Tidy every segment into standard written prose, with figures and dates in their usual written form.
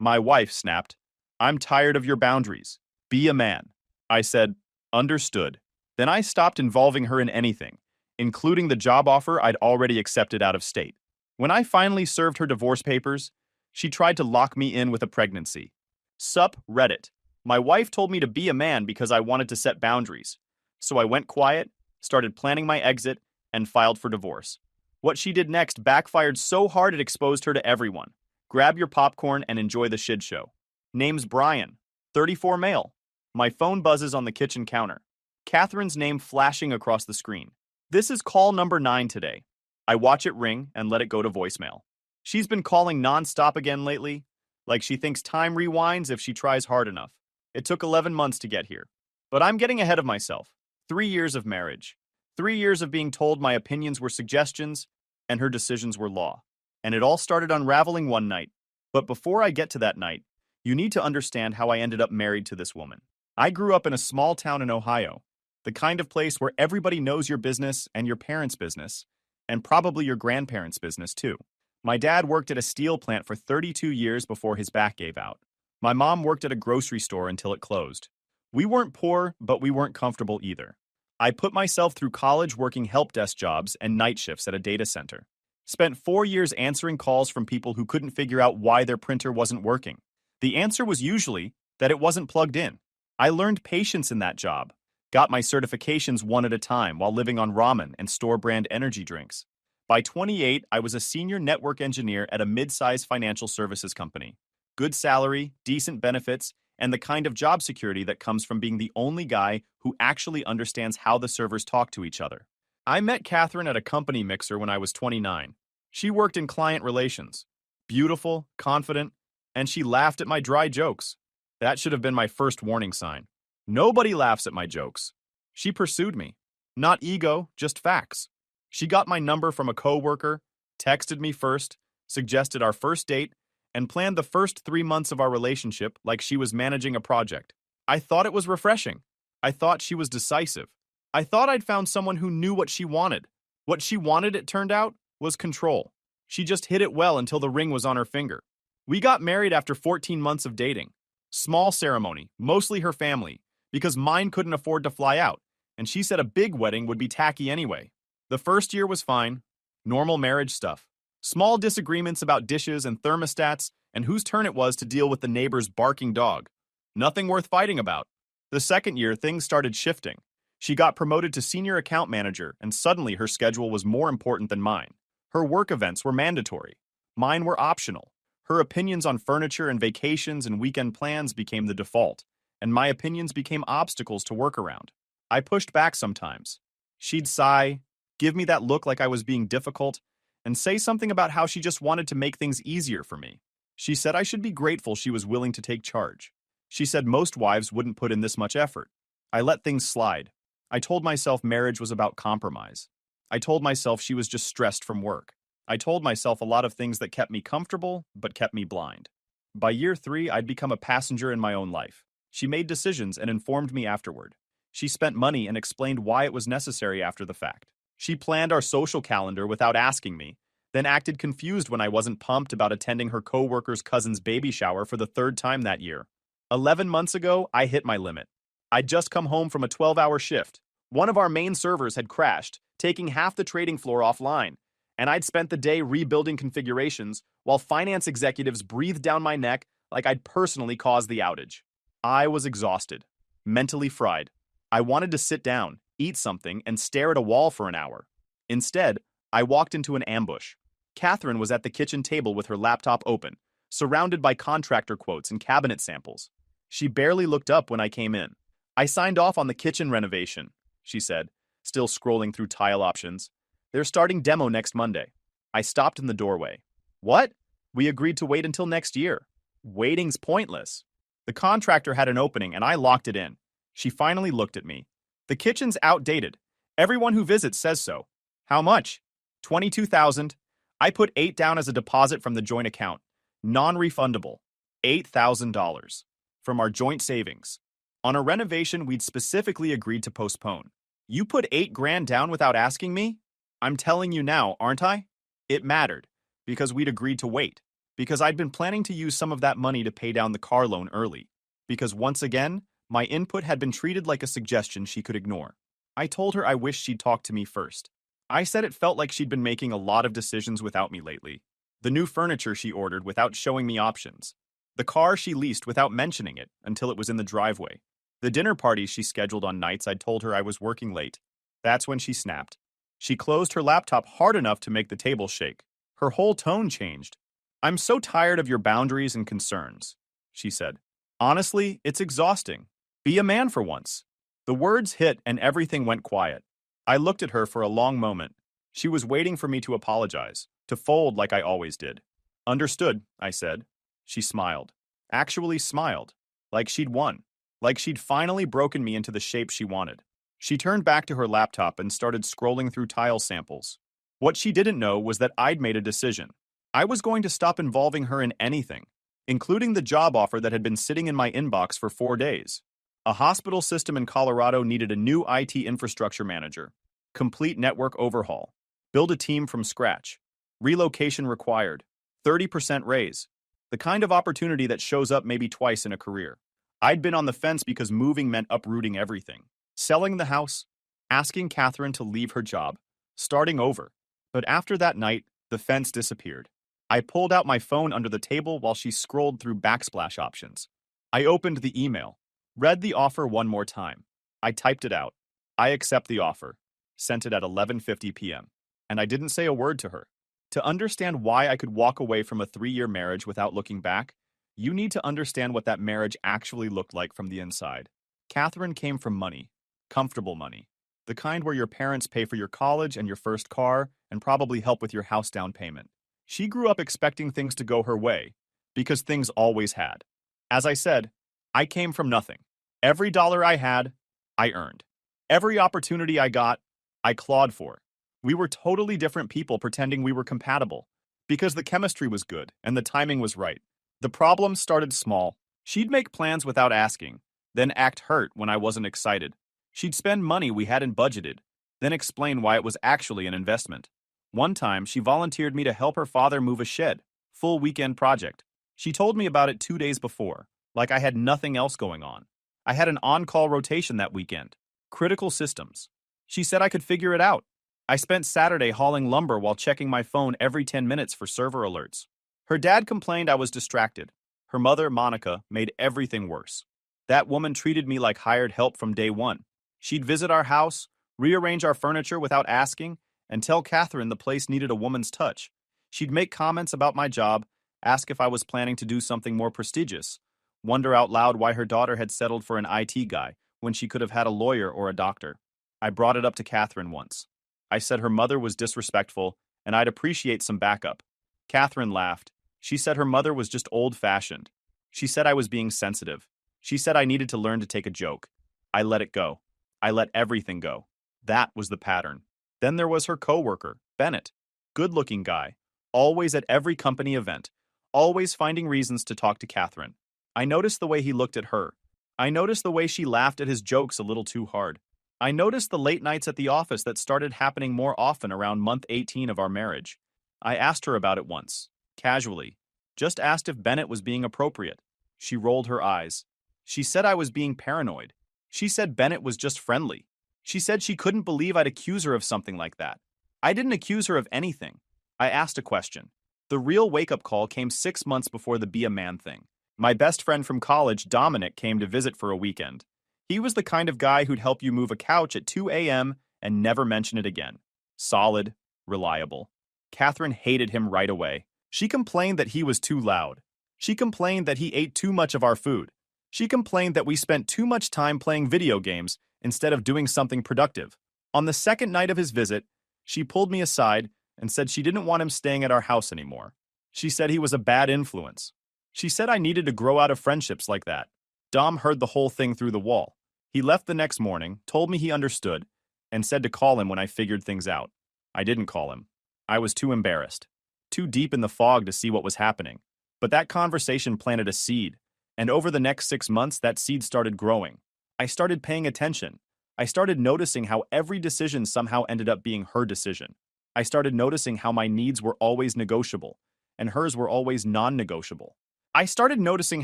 My wife snapped, "I'm tired of your boundaries. Be a man." I said, "Understood." Then I stopped involving her in anything, including the job offer I'd already accepted out of state. When I finally served her divorce papers, she tried to lock me in with a pregnancy. Sup, Reddit. My wife told me to be a man because I wanted to set boundaries. So I went quiet, started planning my exit, and filed for divorce. What she did next backfired so hard it exposed her to everyone. Grab your popcorn and enjoy the shit show. Name's Brian, 34 male. My phone buzzes on the kitchen counter. Catherine's name flashing across the screen. This is call number 9 today. I watch it ring and let it go to voicemail. She's been calling non-stop again lately, like she thinks time rewinds if she tries hard enough. It took 11 months to get here. But I'm getting ahead of myself. 3 years of marriage. 3 years of being told my opinions were suggestions and her decisions were law. And it all started unraveling one night. But before I get to that night, you need to understand how I ended up married to this woman. I grew up in a small town in Ohio, the kind of place where everybody knows your business and your parents' business, and probably your grandparents' business too. My dad worked at a steel plant for 32 years before his back gave out. My mom worked at a grocery store until it closed. We weren't poor, but we weren't comfortable either. I put myself through college working help desk jobs and night shifts at a data center. Spent 4 years answering calls from people who couldn't figure out why their printer wasn't working. The answer was usually that it wasn't plugged in. I learned patience in that job, got my certifications one at a time while living on ramen and store-brand energy drinks. By 28, I was a senior network engineer at a mid-sized financial services company. Good salary, decent benefits, and the kind of job security that comes from being the only guy who actually understands how the servers talk to each other. I met Catherine at a company mixer when I was 29. She worked in client relations. Beautiful, confident, and she laughed at my dry jokes. That should have been my first warning sign. Nobody laughs at my jokes. She pursued me. Not ego, just facts. She got my number from a coworker, texted me first, suggested our first date, and planned the first 3 months of our relationship like she was managing a project. I thought it was refreshing. I thought she was decisive. I thought I'd found someone who knew what she wanted. What she wanted, it turned out, was control. She just hid it well until the ring was on her finger. We got married after 14 months of dating. Small ceremony, mostly her family, because mine couldn't afford to fly out, and she said a big wedding would be tacky anyway. The first year was fine. Normal marriage stuff. Small disagreements about dishes and thermostats and whose turn it was to deal with the neighbor's barking dog. Nothing worth fighting about. The second year, things started shifting. She got promoted to senior account manager, and suddenly her schedule was more important than mine. Her work events were mandatory. Mine were optional. Her opinions on furniture and vacations and weekend plans became the default, and my opinions became obstacles to work around. I pushed back sometimes. She'd sigh, give me that look like I was being difficult, and say something about how she just wanted to make things easier for me. She said I should be grateful she was willing to take charge. She said most wives wouldn't put in this much effort. I let things slide. I told myself marriage was about compromise. I told myself she was just stressed from work. I told myself a lot of things that kept me comfortable, but kept me blind. By year 3, I'd become a passenger in my own life. She made decisions and informed me afterward. She spent money and explained why it was necessary after the fact. She planned our social calendar without asking me, then acted confused when I wasn't pumped about attending her coworker's cousin's baby shower for the 3rd time that year. 11 months ago, I hit my limit. I'd just come home from a 12-hour shift. One of our main servers had crashed, taking half the trading floor offline, and I'd spent the day rebuilding configurations while finance executives breathed down my neck like I'd personally caused the outage. I was exhausted, mentally fried. I wanted to sit down, eat something, and stare at a wall for an hour. Instead, I walked into an ambush. Catherine was at the kitchen table with her laptop open, surrounded by contractor quotes and cabinet samples. She barely looked up when I came in. "I signed off on the kitchen renovation," she said, still scrolling through tile options. "They're starting demo next Monday." I stopped in the doorway. "What? We agreed to wait until next year." "Waiting's pointless." The contractor had an opening and I locked it in. She finally looked at me. "The kitchen's outdated. Everyone who visits says so." "How much?" "22,000. I put 8 down as a deposit from the joint account. Non-refundable. $8,000. From our joint savings. On a renovation we'd specifically agreed to postpone. You put 8 grand down without asking me? I'm telling you now, aren't I? It mattered, because we'd agreed to wait. Because I'd been planning to use some of that money to pay down the car loan early. Because once again, my input had been treated like a suggestion she could ignore. I told her I wished she'd talk to me first. I said it felt like she'd been making a lot of decisions without me lately. The new furniture she ordered without showing me options. The car she leased without mentioning it until it was in the driveway. The dinner parties she scheduled on nights I'd told her I was working late. That's when she snapped. She closed her laptop hard enough to make the table shake. Her whole tone changed. "I'm so tired of your boundaries and concerns," she said. "Honestly, it's exhausting. Be a man for once." The words hit and everything went quiet. I looked at her for a long moment. She was waiting for me to apologize, to fold like I always did. "Understood," I said. She smiled. Actually smiled. Like she'd won. Like she'd finally broken me into the shape she wanted. She turned back to her laptop and started scrolling through tile samples. What she didn't know was that I'd made a decision. I was going to stop involving her in anything, including the job offer that had been sitting in my inbox for 4 days. A hospital system in Colorado needed a new IT infrastructure manager. Complete network overhaul. Build a team from scratch. Relocation required. 30% raise. The kind of opportunity that shows up maybe twice in a career. I'd been on the fence because moving meant uprooting everything. Selling the house, asking Catherine to leave her job, starting over. But after that night, the fence disappeared. I pulled out my phone under the table while she scrolled through backsplash options. I opened the email, read the offer one more time. I typed it out. "I accept the offer." Sent it at 11:50 p.m. And I didn't say a word to her. To understand why I could walk away from a 3-year marriage without looking back, you need to understand what that marriage actually looked like from the inside. Catherine came from money. Comfortable money. The kind where your parents pay for your college and your first car and probably help with your house down payment. She grew up expecting things to go her way, because things always had. As I said, I came from nothing. Every dollar I had, I earned. Every opportunity I got, I clawed for. We were totally different people pretending we were compatible, because the chemistry was good and the timing was right. The problem started small. She'd make plans without asking, then act hurt when I wasn't excited. She'd spend money we hadn't budgeted, then explain why it was actually an investment. One time, she volunteered me to help her father move a shed, full weekend project. She told me about it 2 days before, like I had nothing else going on. I had an on-call rotation that weekend. Critical systems. She said I could figure it out. I spent Saturday hauling lumber while checking my phone every 10 minutes for server alerts. Her dad complained I was distracted. Her mother, Monica, made everything worse. That woman treated me like hired help from day one. She'd visit our house, rearrange our furniture without asking, and tell Catherine the place needed a woman's touch. She'd make comments about my job, ask if I was planning to do something more prestigious, wonder out loud why her daughter had settled for an IT guy when she could have had a lawyer or a doctor. I brought it up to Catherine once. I said her mother was disrespectful, and I'd appreciate some backup. Catherine laughed. She said her mother was just old-fashioned. She said I was being sensitive. She said I needed to learn to take a joke. I let it go. I let everything go. That was the pattern. Then there was her coworker, Bennett. Good-looking guy. Always at every company event. Always finding reasons to talk to Catherine. I noticed the way he looked at her. I noticed the way she laughed at his jokes a little too hard. I noticed the late nights at the office that started happening more often around month 18 of our marriage. I asked her about it once, casually. Just asked if Bennett was being appropriate. She rolled her eyes. She said I was being paranoid. She said Bennett was just friendly. She said she couldn't believe I'd accuse her of something like that. I didn't accuse her of anything. I asked a question. The real wake-up call came 6 months before the be a man thing. My best friend from college, Dominic, came to visit for a weekend. He was the kind of guy who'd help you move a couch at 2 a.m. and never mention it again. Solid, reliable. Catherine hated him right away. She complained that he was too loud. She complained that he ate too much of our food. She complained that we spent too much time playing video games instead of doing something productive. On the second night of his visit, she pulled me aside and said she didn't want him staying at our house anymore. She said he was a bad influence. She said I needed to grow out of friendships like that. Dom heard the whole thing through the wall. He left the next morning, told me he understood, and said to call him when I figured things out. I didn't call him. I was too embarrassed, too deep in the fog to see what was happening. But that conversation planted a seed, and over the next 6 months that seed started growing. I started paying attention. I started noticing how every decision somehow ended up being her decision. I started noticing how my needs were always negotiable, and hers were always non-negotiable. I started noticing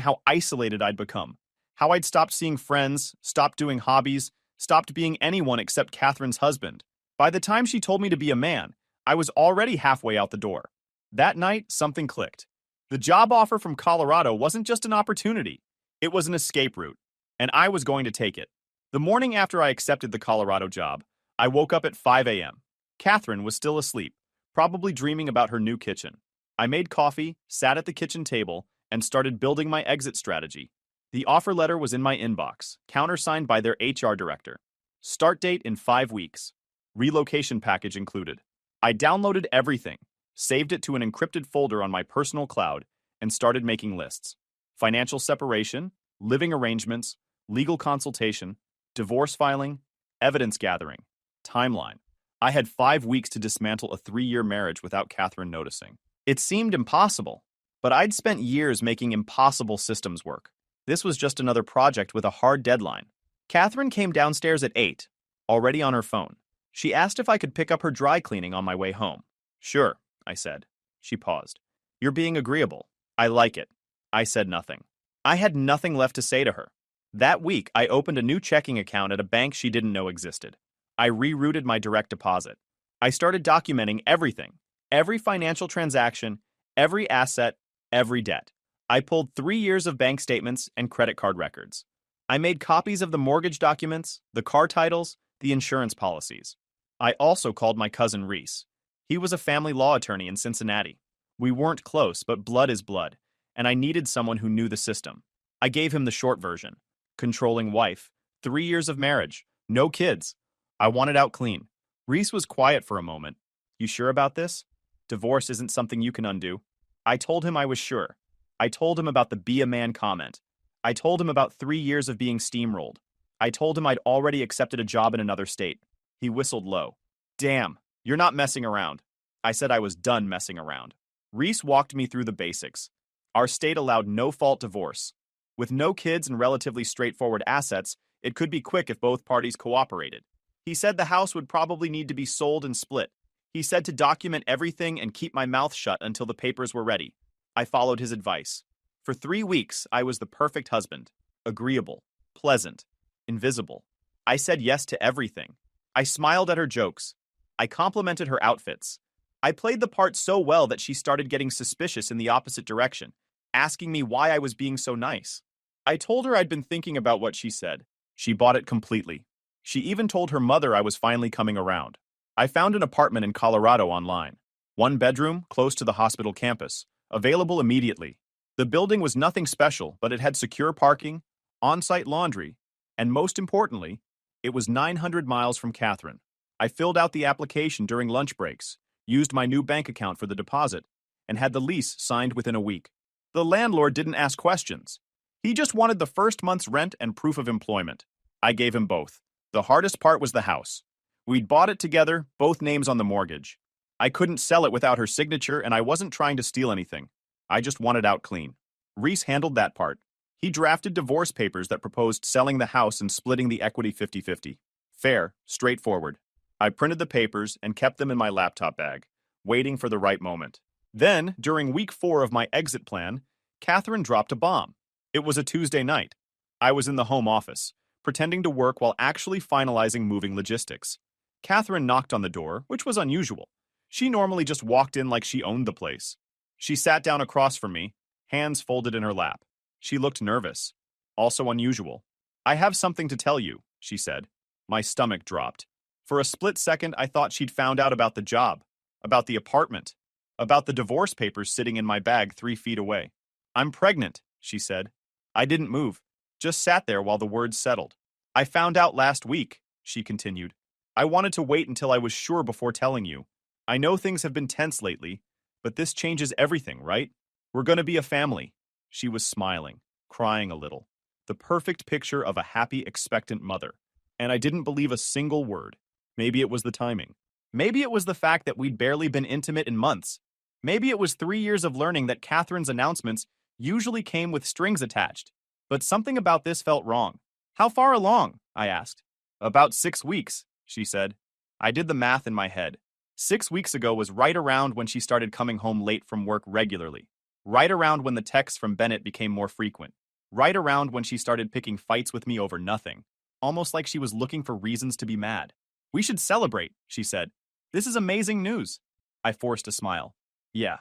how isolated I'd become, how I'd stopped seeing friends, stopped doing hobbies, stopped being anyone except Catherine's husband. By the time she told me to be a man, I was already halfway out the door. That night, something clicked. The job offer from Colorado wasn't just an opportunity. It was an escape route, and I was going to take it. The morning after I accepted the Colorado job, I woke up at 5 a.m. Catherine was still asleep, probably dreaming about her new kitchen. I made coffee, sat at the kitchen table, and started building my exit strategy. The offer letter was in my inbox, countersigned by their HR director. Start date in 5 weeks. Relocation package included. I downloaded everything, saved it to an encrypted folder on my personal cloud, and started making lists. Financial separation, living arrangements, legal consultation, divorce filing, evidence gathering, timeline. I had 5 weeks to dismantle a 3-year marriage without Catherine noticing. It seemed impossible, but I'd spent years making impossible systems work. This was just another project with a hard deadline. Catherine came downstairs at 8, already on her phone. She asked if I could pick up her dry cleaning on my way home. Sure, I said. She paused. You're being agreeable. I like it. I said nothing. I had nothing left to say to her. That week, I opened a new checking account at a bank she didn't know existed. I rerouted my direct deposit. I started documenting everything, every financial transaction, every asset, every debt. I pulled 3 years of bank statements and credit card records. I made copies of the mortgage documents, the car titles, the insurance policies. I also called my cousin Reese. He was a family law attorney in Cincinnati. We weren't close, but blood is blood, and I needed someone who knew the system. I gave him the short version. Controlling wife, 3 years of marriage, no kids. I wanted out clean. Reese was quiet for a moment. You sure about this? Divorce isn't something you can undo. I told him I was sure. I told him about the be a man comment. I told him about 3 years of being steamrolled. I told him I'd already accepted a job in another state. He whistled low. Damn, you're not messing around. I said I was done messing around. Reese walked me through the basics. Our state allowed no-fault divorce. With no kids and relatively straightforward assets, it could be quick if both parties cooperated. He said the house would probably need to be sold and split. He said to document everything and keep my mouth shut until the papers were ready. I followed his advice. For 3 weeks, I was the perfect husband. Agreeable, pleasant, invisible. I said yes to everything. I smiled at her jokes. I complimented her outfits. I played the part so well that she started getting suspicious in the opposite direction, asking me why I was being so nice. I told her I'd been thinking about what she said. She bought it completely. She even told her mother I was finally coming around. I found an apartment in Colorado online. 1 bedroom, close to the hospital campus, available immediately. The building was nothing special, but it had secure parking, on-site laundry, and most importantly, it was 900 miles from Catherine. I filled out the application during lunch breaks, used my new bank account for the deposit, and had the lease signed within a week. The landlord didn't ask questions. He just wanted the first month's rent and proof of employment. I gave him both. The hardest part was the house. We'd bought it together, both names on the mortgage. I couldn't sell it without her signature, and I wasn't trying to steal anything. I just wanted out clean. Reese handled that part. He drafted divorce papers that proposed selling the house and splitting the equity 50-50. Fair, straightforward. I printed the papers and kept them in my laptop bag, waiting for the right moment. Then, during week 4 of my exit plan, Catherine dropped a bomb. It was a Tuesday night. I was in the home office, pretending to work while actually finalizing moving logistics. Catherine knocked on the door, which was unusual. She normally just walked in like she owned the place. She sat down across from me, hands folded in her lap. She looked nervous. Also unusual. I have something to tell you, she said. My stomach dropped. For a split second, I thought she'd found out about the job, about the apartment, about the divorce papers sitting in my bag 3 feet away. I'm pregnant, she said. I didn't move, just sat there while the words settled. I found out last week, she continued. I wanted to wait until I was sure before telling you. I know things have been tense lately, but this changes everything, right? We're going to be a family. She was smiling, crying a little. The perfect picture of a happy, expectant mother. And I didn't believe a single word. Maybe it was the timing. Maybe it was the fact that we'd barely been intimate in months. Maybe it was 3 years of learning that Catherine's announcements usually came with strings attached. But something about this felt wrong. How far along? I asked. About 6 weeks, she said. I did the math in my head. 6 weeks ago was right around when she started coming home late from work regularly. Right around when the texts from Bennett became more frequent. Right around when she started picking fights with me over nothing. Almost like she was looking for reasons to be mad. We should celebrate, she said. This is amazing news. I forced a smile. Yeah,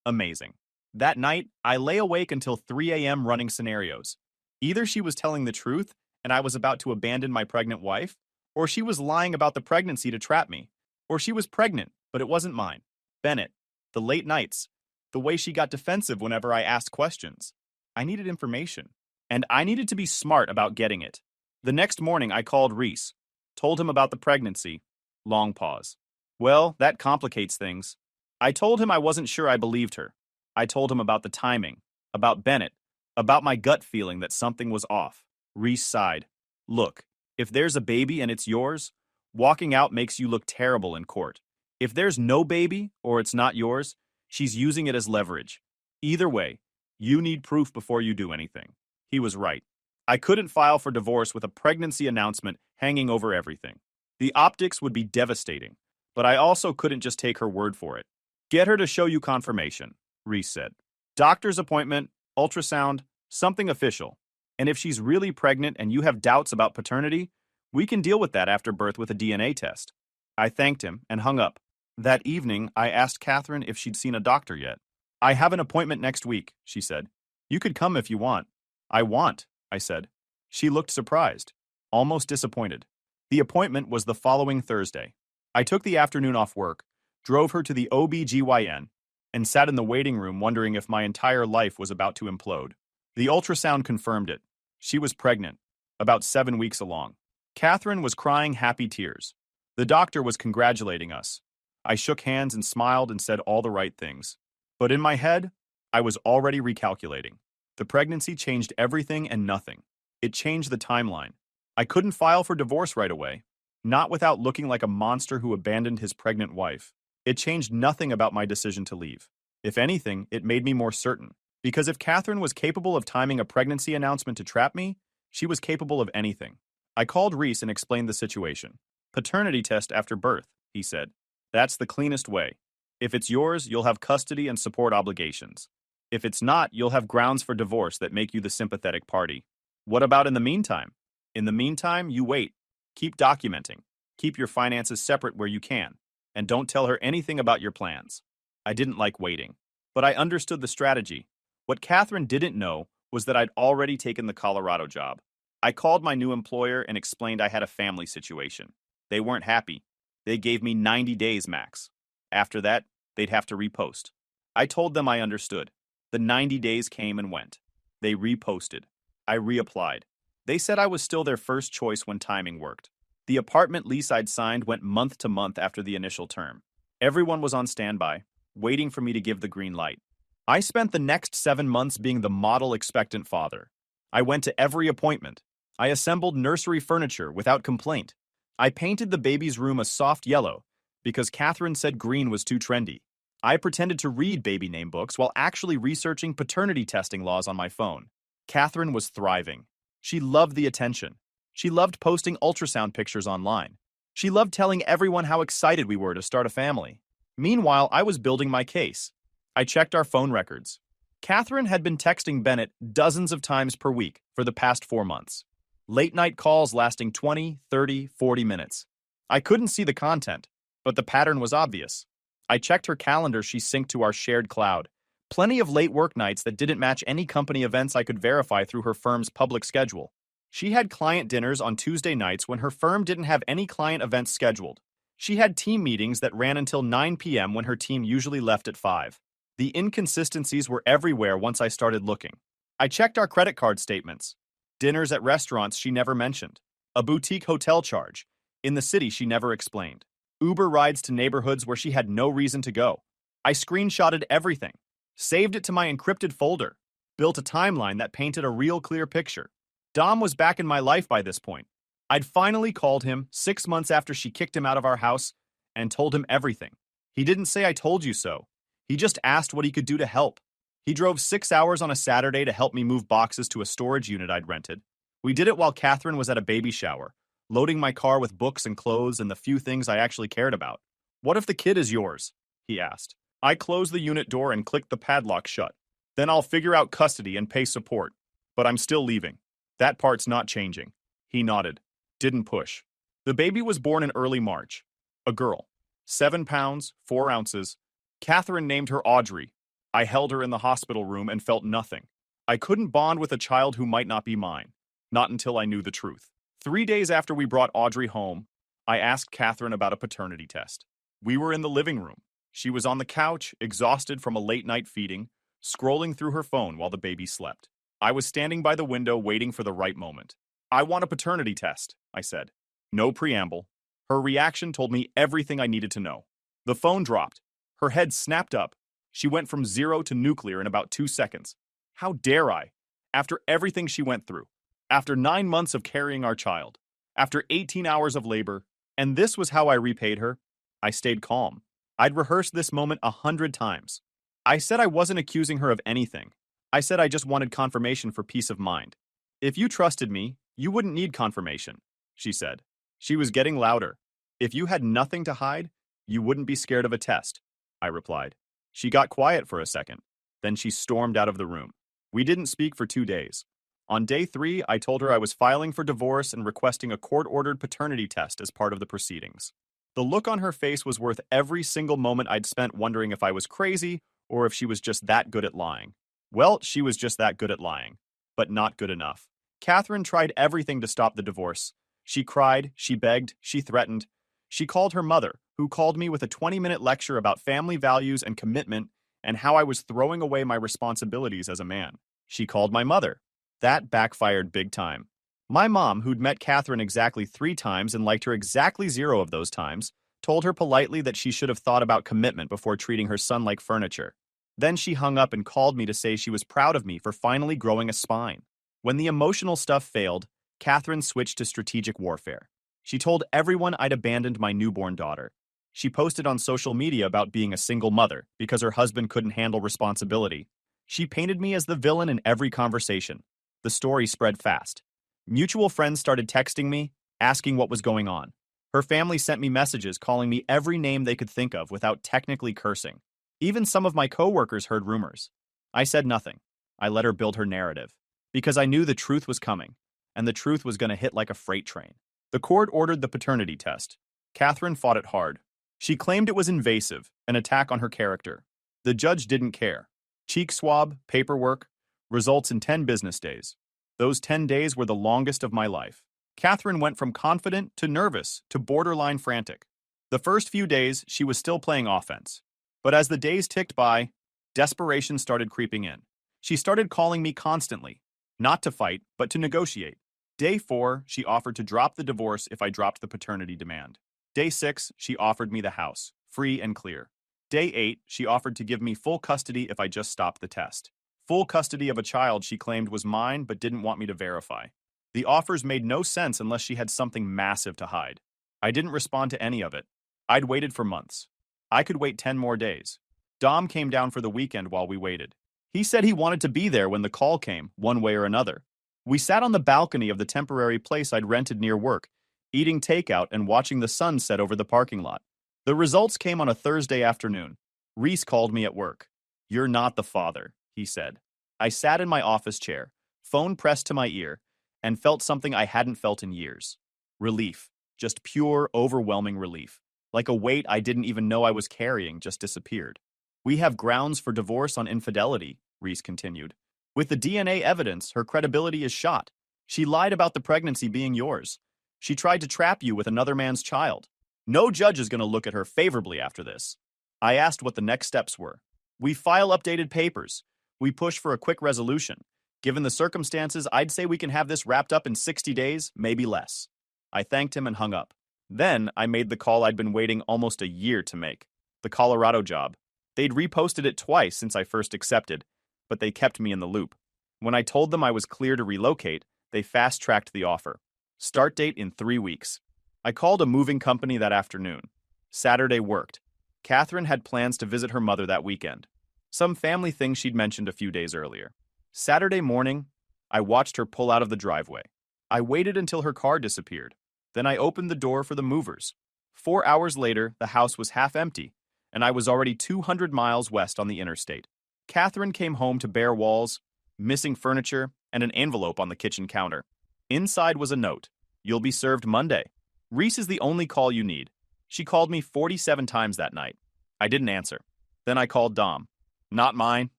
amazing. That night, I lay awake until 3 a.m. running scenarios. Either she was telling the truth and I was about to abandon my pregnant wife, or she was lying about the pregnancy to trap me, or she was pregnant, but it wasn't mine. Bennett, the late nights, the way she got defensive whenever I asked questions. I needed information, and I needed to be smart about getting it. The next morning, I called Reese, told him about the pregnancy. Long pause. Well, that complicates things. I told him I wasn't sure I believed her. I told him about the timing, about Bennett, about my gut feeling that something was off. Reese sighed. Look, if there's a baby and it's yours, walking out makes you look terrible in court. If there's no baby, or it's not yours, she's using it as leverage. Either way, you need proof before you do anything. He was right. I couldn't file for divorce with a pregnancy announcement hanging over everything. The optics would be devastating, but I also couldn't just take her word for it. Get her to show you confirmation, Reese said. Doctor's appointment, ultrasound, something official. And if she's really pregnant and you have doubts about paternity, we can deal with that after birth with a DNA test. I thanked him and hung up. That evening, I asked Catherine if she'd seen a doctor yet. I have an appointment next week, she said. You could come if you want. I want, I said. She looked surprised, almost disappointed. The appointment was the following Thursday. I took the afternoon off work, drove her to the OB/GYN, and sat in the waiting room wondering if my entire life was about to implode. The ultrasound confirmed it. She was pregnant, about 7 weeks along. Catherine was crying happy tears. The doctor was congratulating us. I shook hands and smiled and said all the right things. But in my head, I was already recalculating. The pregnancy changed everything and nothing. It changed the timeline. I couldn't file for divorce right away, not without looking like a monster who abandoned his pregnant wife. It changed nothing about my decision to leave. If anything, it made me more certain. Because if Catherine was capable of timing a pregnancy announcement to trap me, she was capable of anything. I called Reese and explained the situation. Paternity test after birth, he said. That's the cleanest way. If it's yours, you'll have custody and support obligations. If it's not, you'll have grounds for divorce that make you the sympathetic party. What about in the meantime? In the meantime, you wait. Keep documenting. Keep your finances separate where you can. And don't tell her anything about your plans. I didn't like waiting. But I understood the strategy. What Catherine didn't know was that I'd already taken the Colorado job. I called my new employer and explained I had a family situation. They weren't happy. They gave me 90 days max. After that, they'd have to repost. I told them I understood. The 90 days came and went. They reposted. I reapplied. They said I was still their first choice when timing worked. The apartment lease I'd signed went month to month after the initial term. Everyone was on standby, waiting for me to give the green light. I spent the next 7 months being the model expectant father. I went to every appointment. I assembled nursery furniture without complaint. I painted the baby's room a soft yellow because Catherine said green was too trendy. I pretended to read baby name books while actually researching paternity testing laws on my phone. Catherine was thriving. She loved the attention. She loved posting ultrasound pictures online. She loved telling everyone how excited we were to start a family. Meanwhile, I was building my case. I checked our phone records. Catherine had been texting Bennett dozens of times per week for the past 4 months. Late-night calls lasting 20, 30, 40 minutes. I couldn't see the content, but the pattern was obvious. I checked her calendar she synced to our shared cloud. Plenty of late work nights that didn't match any company events I could verify through her firm's public schedule. She had client dinners on Tuesday nights when her firm didn't have any client events scheduled. She had team meetings that ran until 9 p.m. when her team usually left at 5. The inconsistencies were everywhere once I started looking. I checked our credit card statements. Dinners at restaurants she never mentioned. A boutique hotel charge. In the city she never explained. Uber rides to neighborhoods where she had no reason to go. I screenshotted everything. Saved it to my encrypted folder. Built a timeline that painted a real clear picture. Dom was back in my life by this point. I'd finally called him 6 months after she kicked him out of our house and told him everything. He didn't say I told you so. He just asked what he could do to help. He drove 6 hours on a Saturday to help me move boxes to a storage unit I'd rented. We did it while Catherine was at a baby shower, loading my car with books and clothes and the few things I actually cared about. What if the kid is yours? He asked. I closed the unit door and clicked the padlock shut. Then I'll figure out custody and pay support. But I'm still leaving. That part's not changing. He nodded. Didn't push. The baby was born in early March. A girl. 7 pounds, 4 ounces. Catherine named her Audrey. I held her in the hospital room and felt nothing. I couldn't bond with a child who might not be mine. Not until I knew the truth. 3 days after we brought Audrey home, I asked Catherine about a paternity test. We were in the living room. She was on the couch, exhausted from a late-night feeding, scrolling through her phone while the baby slept. I was standing by the window waiting for the right moment. I want a paternity test, I said. No preamble. Her reaction told me everything I needed to know. The phone dropped. Her head snapped up. She went from 0 to nuclear in about 2 seconds. How dare I? After everything she went through. After 9 months of carrying our child. After 18 hours of labor. And this was how I repaid her. I stayed calm. I'd rehearsed this moment 100 times. I said I wasn't accusing her of anything. I said I just wanted confirmation for peace of mind. If you trusted me, you wouldn't need confirmation, she said. She was getting louder. If you had nothing to hide, you wouldn't be scared of a test, I replied. She got quiet for a second. Then she stormed out of the room. We didn't speak for 2 days. On day 3, I told her I was filing for divorce and requesting a court-ordered paternity test as part of the proceedings. The look on her face was worth every single moment I'd spent wondering if I was crazy or if she was just that good at lying. Well, she was just that good at lying, but not good enough. Catherine tried everything to stop the divorce. She cried, she begged, she threatened. She called her mother, who called me with a 20-minute lecture about family values and commitment and how I was throwing away my responsibilities as a man. She called my mother. That backfired big time. My mom, who'd met Catherine exactly 3 times and liked her exactly 0 of those times, told her politely that she should have thought about commitment before treating her son like furniture. Then she hung up and called me to say she was proud of me for finally growing a spine. When the emotional stuff failed, Catherine switched to strategic warfare. She told everyone I'd abandoned my newborn daughter. She posted on social media about being a single mother because her husband couldn't handle responsibility. She painted me as the villain in every conversation. The story spread fast. Mutual friends started texting me, asking what was going on. Her family sent me messages calling me every name they could think of without technically cursing. Even some of my coworkers heard rumors. I said nothing. I let her build her narrative. Because I knew the truth was coming, and the truth was going to hit like a freight train. The court ordered the paternity test. Catherine fought it hard. She claimed it was invasive, an attack on her character. The judge didn't care. Cheek swab, paperwork, results in 10 business days. Those 10 days were the longest of my life. Catherine went from confident to nervous to borderline frantic. The first few days, she was still playing offense. But as the days ticked by, desperation started creeping in. She started calling me constantly, not to fight, but to negotiate. Day 4, she offered to drop the divorce if I dropped the paternity demand. Day 6, she offered me the house, free and clear. Day 8, she offered to give me full custody if I just stopped the test. Full custody of a child she claimed was mine but didn't want me to verify. The offers made no sense unless she had something massive to hide. I didn't respond to any of it. I'd waited for months. I could wait 10 more days. Dom came down for the weekend while we waited. He said he wanted to be there when the call came, one way or another. We sat on the balcony of the temporary place I'd rented near work, eating takeout and watching the sun set over the parking lot. The results came on a Thursday afternoon. Reese called me at work. "You're not the father," he said. I sat in my office chair, phone pressed to my ear, and felt something I hadn't felt in years. Relief. Just pure, overwhelming relief. Like a weight I didn't even know I was carrying just disappeared. "We have grounds for divorce on infidelity," Reese continued. "With the DNA evidence, her credibility is shot. She lied about the pregnancy being yours. She tried to trap you with another man's child. No judge is going to look at her favorably after this." I asked what the next steps were. "We file updated papers. We push for a quick resolution. Given the circumstances, I'd say we can have this wrapped up in 60 days, maybe less." I thanked him and hung up. Then I made the call I'd been waiting almost a year to make. The Colorado job. They'd reposted it twice since I first accepted, but they kept me in the loop. When I told them I was clear to relocate, they fast-tracked the offer. Start date in 3 weeks. I called a moving company that afternoon. Saturday worked. Catherine had plans to visit her mother that weekend. Some family thing she'd mentioned a few days earlier. Saturday morning, I watched her pull out of the driveway. I waited until her car disappeared. Then I opened the door for the movers. 4 hours later, the house was half empty, and I was already 200 miles west on the interstate. Catherine came home to bare walls, missing furniture, and an envelope on the kitchen counter. Inside was a note. You'll be served Monday. Reese is the only call you need. She called me 47 times that night. I didn't answer. Then I called Dom. Not mine,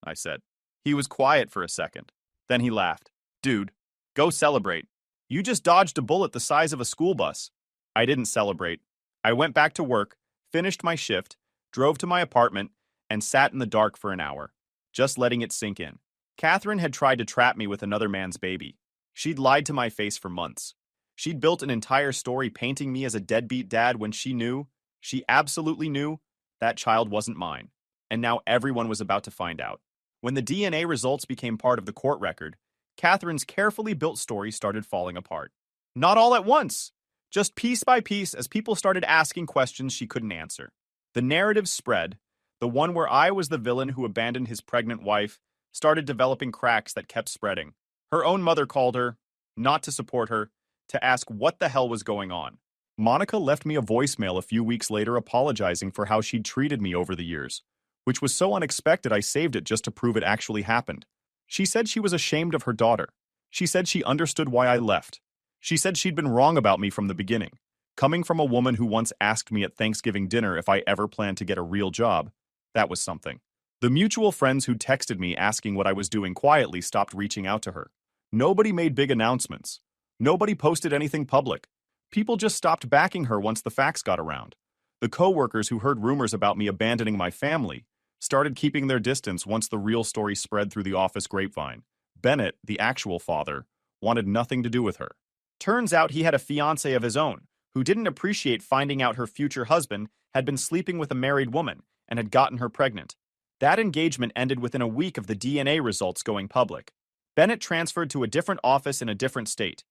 I said. He was quiet for a second. Then he laughed. Dude, go celebrate. You just dodged a bullet the size of a school bus. I didn't celebrate. I went back to work, finished my shift, drove to my apartment, and sat in the dark for an hour, just letting it sink in. Catherine had tried to trap me with another man's baby. She'd lied to my face for months. She'd built an entire story painting me as a deadbeat dad when she absolutely knew, that child wasn't mine. And now everyone was about to find out. When the DNA results became part of the court record, Catherine's carefully built story started falling apart. Not all at once, just piece by piece as people started asking questions she couldn't answer. The narrative spread, the one where I was the villain who abandoned his pregnant wife, started developing cracks that kept spreading. Her own mother called her, not to support her, to ask what the hell was going on. Monica left me a voicemail a few weeks later apologizing for how she'd treated me over the years, which was so unexpected I saved it just to prove it actually happened. She said she was ashamed of her daughter. She said she understood why I left. She said she'd been wrong about me from the beginning. Coming from a woman who once asked me at Thanksgiving dinner if I ever planned to get a real job, that was something. The mutual friends who texted me asking what I was doing quietly stopped reaching out to her. Nobody made big announcements. Nobody posted anything public. People just stopped backing her once the facts got around. The coworkers who heard rumors about me abandoning my family started keeping their distance once the real story spread through the office grapevine. Bennett, the actual father, wanted nothing to do with her. Turns out he had a fiancée of his own, who didn't appreciate finding out her future husband had been sleeping with a married woman and had gotten her pregnant. That engagement ended within a week of the DNA results going public. Bennett transferred to a different office in a different state.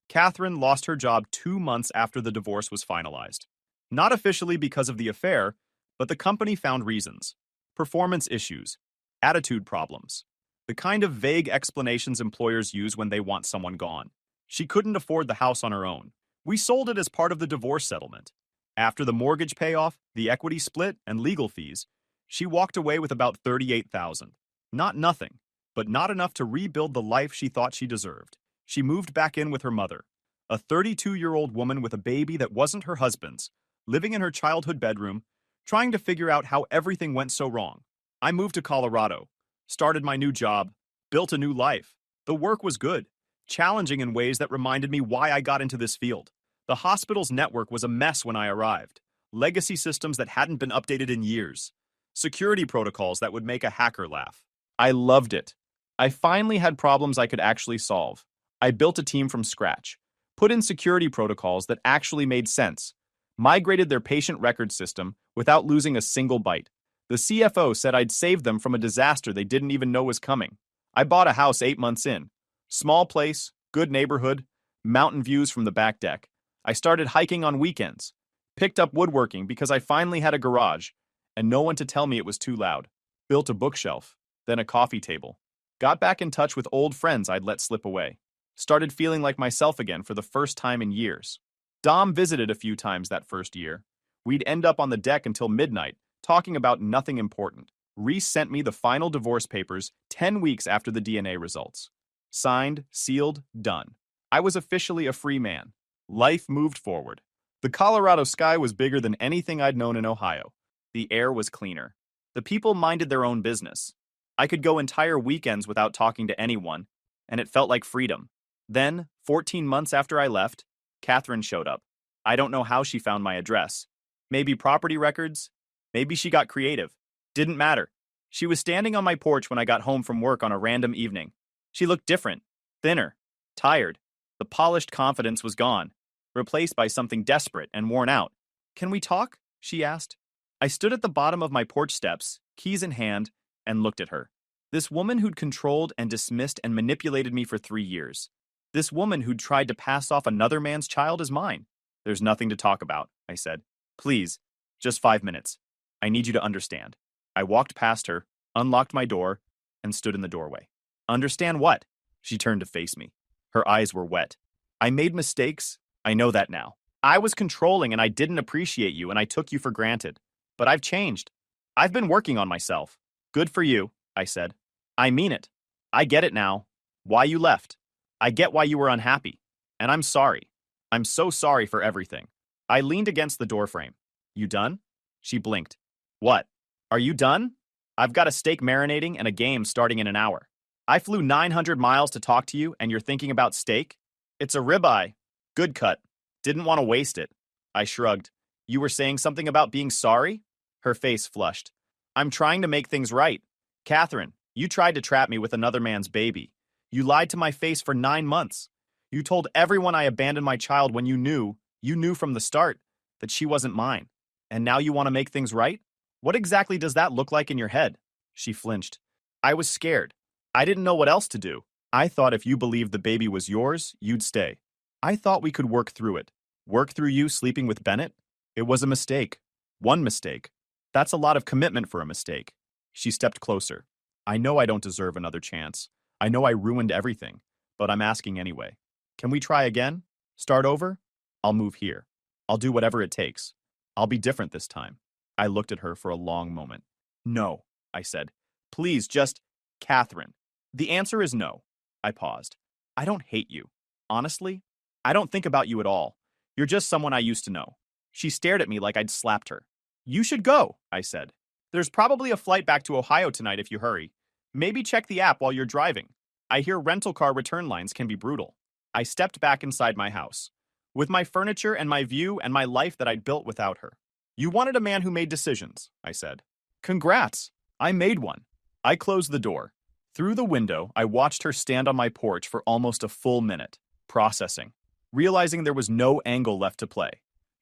Catherine lost her job 2 months after the divorce was finalized. Not officially because of the affair, but the company found reasons. Performance issues, attitude problems, the kind of vague explanations employers use when they want someone gone. She couldn't afford the house on her own. We sold it as part of the divorce settlement. After the mortgage payoff, the equity split, and legal fees, she walked away with about $38,000. Not nothing, but not enough to rebuild the life she thought she deserved. She moved back in with her mother, a 32-year-old woman with a baby that wasn't her husband's, living in her childhood bedroom, trying to figure out how everything went so wrong. I moved to Colorado, started my new job, built a new life. The work was good, challenging in ways that reminded me why I got into this field. The hospital's network was a mess when I arrived. Legacy systems that hadn't been updated in years. Security protocols that would make a hacker laugh. I loved it. I finally had problems I could actually solve. I built a team from scratch, put in security protocols that actually made sense, migrated their patient record system without losing a single byte. The CFO said I'd saved them from a disaster they didn't even know was coming. I bought a house 8 months in. Small place, good neighborhood, mountain views from the back deck. I started hiking on weekends, picked up woodworking because I finally had a garage, and no one to tell me it was too loud. Built a bookshelf, then a coffee table. Got back in touch with old friends I'd let slip away. Started feeling like myself again for the first time in years. Dom visited a few times that first year. We'd end up on the deck until midnight, talking about nothing important. Reese sent me the final divorce papers 10 weeks after the DNA results. Signed, sealed, done. I was officially a free man. Life moved forward. The Colorado sky was bigger than anything I'd known in Ohio. The air was cleaner. The people minded their own business. I could go entire weekends without talking to anyone, and it felt like freedom. Then, 14 months after I left, Catherine showed up. I don't know how she found my address. Maybe property records? Maybe she got creative. Didn't matter. She was standing on my porch when I got home from work on a random evening. She looked different, thinner, tired. The polished confidence was gone, replaced by something desperate and worn out. "Can we talk?" she asked. I stood at the bottom of my porch steps, keys in hand, and looked at her. This woman who'd controlled and dismissed and manipulated me for 3 years. This woman who'd tried to pass off another man's child as mine. "There's nothing to talk about," I said. "Please, just 5 minutes. I need you to understand." I walked past her, unlocked my door, and stood in the doorway. "Understand what?" She turned to face me. Her eyes were wet. "I made mistakes. I know that now. I was controlling and I didn't appreciate you and I took you for granted. But I've changed. I've been working on myself. Good for you, I said. I mean it. I get it now. Why you left. I get why you were unhappy. And I'm sorry. I'm so sorry for everything. I leaned against the doorframe. You done? She blinked. What? Are you done? I've got a steak marinating and a game starting in an hour. I flew 900 miles to talk to you and you're thinking about steak? It's a ribeye. Good cut. Didn't want to waste it. I shrugged. You were saying something about being sorry? Her face flushed. I'm trying to make things right. Catherine, you tried to trap me with another man's baby. You lied to my face for 9 months. You told everyone I abandoned my child when you knew from the start, that she wasn't mine. And now you want to make things right? What exactly does that look like in your head? She flinched. I was scared. I didn't know what else to do. I thought if you believed the baby was yours, you'd stay. I thought we could work through it. Work through you sleeping with Bennett? It was a mistake. One mistake. That's a lot of commitment for a mistake. She stepped closer. I know I don't deserve another chance. I know I ruined everything, but I'm asking anyway. Can we try again? Start over? I'll move here. I'll do whatever it takes. I'll be different this time. I looked at her for a long moment. No, I said. Please, just, Catherine. The answer is no. I paused. I don't hate you. Honestly, I don't think about you at all. You're just someone I used to know. She stared at me like I'd slapped her. You should go, I said. There's probably a flight back to Ohio tonight if you hurry. Maybe check the app while you're driving. I hear rental car return lines can be brutal. I stepped back inside my house, with my furniture and my view and my life that I'd built without her. You wanted a man who made decisions, I said. Congrats, I made one. I closed the door. Through the window, I watched her stand on my porch for almost a full minute, processing, realizing there was no angle left to play,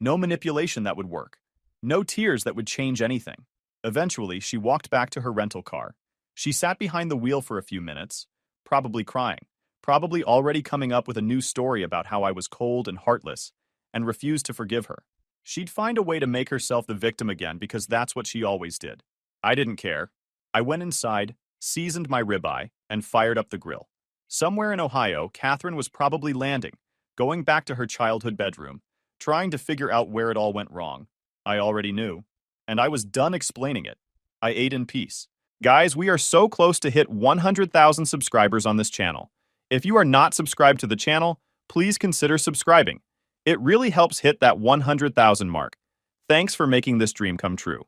no manipulation that would work, no tears that would change anything. Eventually, she walked back to her rental car. She sat behind the wheel for a few minutes, probably crying, probably already coming up with a new story about how I was cold and heartless, and refused to forgive her. She'd find a way to make herself the victim again because that's what she always did. I didn't care. I went inside, seasoned my ribeye, and fired up the grill. Somewhere in Ohio, Catherine was probably landing, going back to her childhood bedroom, trying to figure out where it all went wrong. I already knew. And I was done explaining it. I ate in peace. Guys, we are so close to hit 100,000 subscribers on this channel. If you are not subscribed to the channel, please consider subscribing. It really helps hit that 100,000 mark. Thanks for making this dream come true.